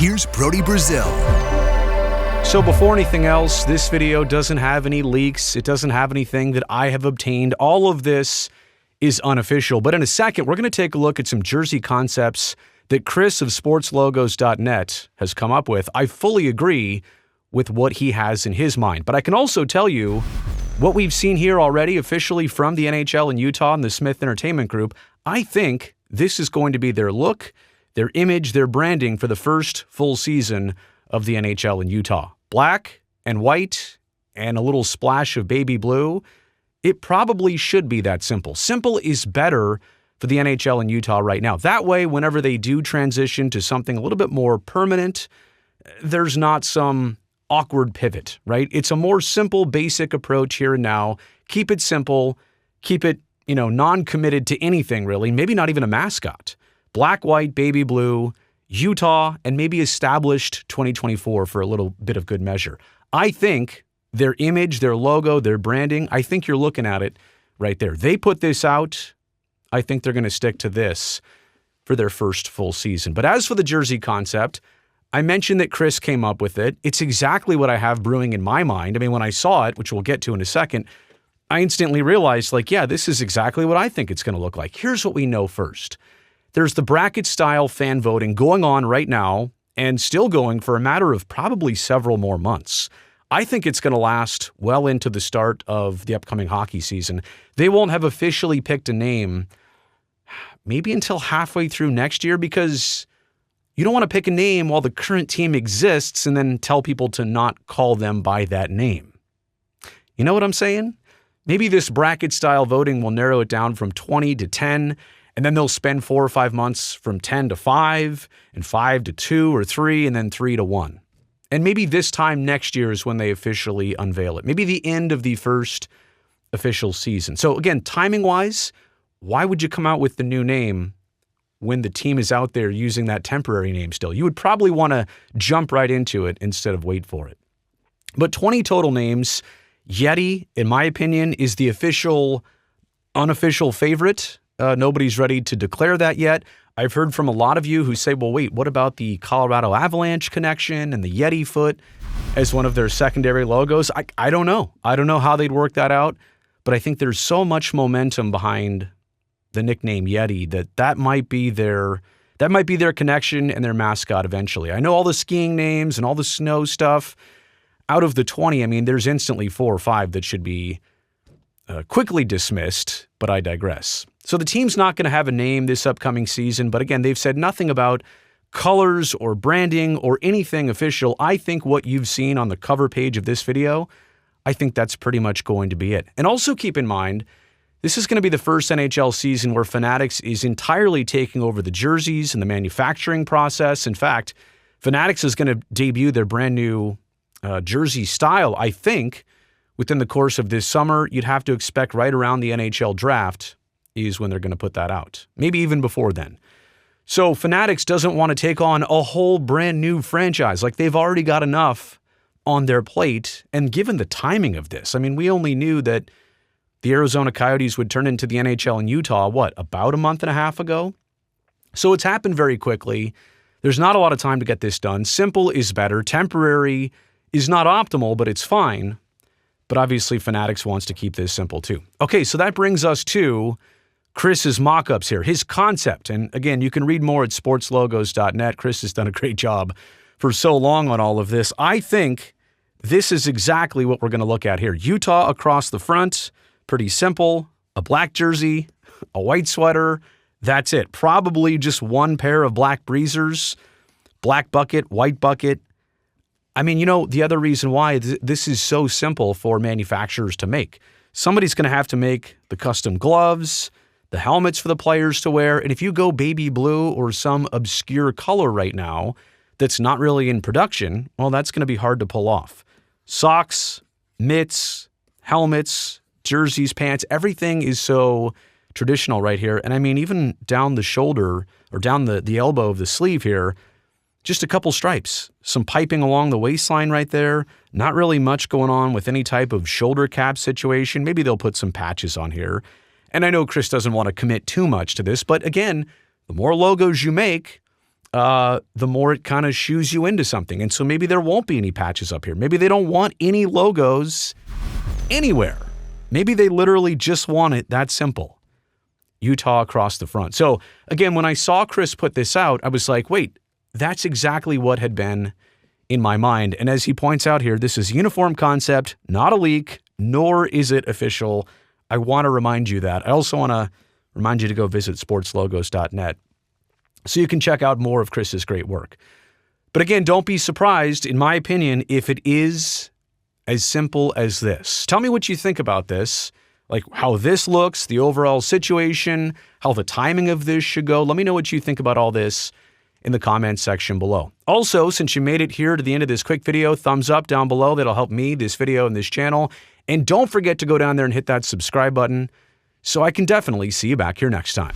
here's Brody Brazil. So before anything else, this video doesn't have any leaks. It doesn't have anything that I have obtained. All of this is unofficial. But in a second, we're going to take a look at some jersey concepts that Chris of sportslogos.net has come up with. I fully agree with what he has in his mind. But I can also tell you what we've seen here already officially from the NHL in Utah and the Smith Entertainment Group. I think this is going to be their look, their image, their branding for the first full season of the NHL in Utah. Black and white and a little splash of baby blue. It probably should be that simple. Simple is better for the NHL in Utah right now. That way, whenever they do transition to something a little bit more permanent, there's not some awkward pivot, right? It's a more simple, basic approach here and now. Keep it simple. Keep it, non-committed to anything really. Maybe not even a mascot. Black, white, baby blue, Utah, and maybe established 2024 for a little bit of good measure. I think their image, their logo, their branding, I think you're looking at it right there. They put this out. I think they're going to stick to this for their first full season. But as for the jersey concept, I mentioned that Chris came up with it. It's exactly what I have brewing in my mind. I mean, when I saw it, which we'll get to in a second, I instantly realized, this is exactly what I think it's going to look like. Here's what we know first. There's the bracket-style fan voting going on right now and still going for a matter of probably several more months. I think it's going to last well into the start of the upcoming hockey season. They won't have officially picked a name maybe until halfway through next year, because you don't want to pick a name while the current team exists and then tell people to not call them by that name. You know what I'm saying? Maybe this bracket-style voting will narrow it down from 20 to 10, and then they'll spend 4 or 5 months from 10 to 5, and 5 to 2 or 3, and then 3 to 1. And maybe this time next year is when they officially unveil it. Maybe the end of the first official season. So again, timing-wise, why would you come out with the new name when the team is out there using that temporary name still? You would probably want to jump right into it instead of wait for it. But 20 total names. Yeti, in my opinion, is the unofficial favorite. Nobody's ready to declare that yet. I've heard from a lot of you who say, well, wait, what about the Colorado Avalanche connection and the Yeti foot as one of their secondary logos? I don't know. I don't know how they'd work that out, but I think there's so much momentum behind the nickname Yeti that might be their connection and their mascot eventually. I know all the skiing names and all the snow stuff. Out of the 20, there's instantly 4 or 5 that should be quickly dismissed, but I digress. So the team's not going to have a name this upcoming season, but again, they've said nothing about colors or branding or anything official. I think what you've seen on the cover page of this video, I think that's pretty much going to be it. And also keep in mind, this is going to be the first NHL season where Fanatics is entirely taking over the jerseys and the manufacturing process. In fact, Fanatics is going to debut their brand new jersey style, I think, within the course of this summer. You'd have to expect right around the NHL draft is when they're going to put that out. Maybe even before then. So Fanatics doesn't want to take on a whole brand new franchise. They've already got enough on their plate. And given the timing of this, we only knew that the Arizona Coyotes would turn into the NHL in Utah, about a month and a half ago? So it's happened very quickly. There's not a lot of time to get this done. Simple is better. Temporary is not optimal, but it's fine. But obviously Fanatics wants to keep this simple too. Okay, so that brings us to Chris's mock-ups here, his concept. And again, you can read more at sportslogos.net. Chris has done a great job for so long on all of this. I think this is exactly what we're going to look at here. Utah across the front, pretty simple. A black jersey, a white sweater, that's it. Probably just one pair of black breezers, black bucket, white bucket. The other reason why this is so simple for manufacturers to make. Somebody's going to have to make the custom gloves, the helmets for the players to wear. And if you go baby blue or some obscure color right now that's not really in production, well, that's going to be hard to pull off. Socks, mitts, helmets, jerseys, pants, everything is so traditional right here. And even down the shoulder or down the elbow of the sleeve here, just a couple stripes, some piping along the waistline right there. Not really much going on with any type of shoulder cap situation. Maybe they'll put some patches on here. And I know Chris doesn't want to commit too much to this, but again, the more logos you make, the more it kind of shoes you into something. And so maybe there won't be any patches up here. Maybe they don't want any logos anywhere. Maybe they literally just want it that simple. Utah across the front. So again, when I saw Chris put this out, I was like, wait, that's exactly what had been in my mind. And as he points out here, this is a uniform concept, not a leak, nor is it official. I want to remind you that. I also want to remind you to go visit sportslogos.net so you can check out more of Chris's great work. But again, don't be surprised, in my opinion, if it is as simple as this. Tell me what you think about this, like how this looks, the overall situation, how the timing of this should go. Let me know what you think about all this in the comments section below. Also, since you made it here to the end of this quick video, thumbs up down below. That'll help me, this video, and this channel. And don't forget to go down there and hit that subscribe button so I can definitely see you back here next time.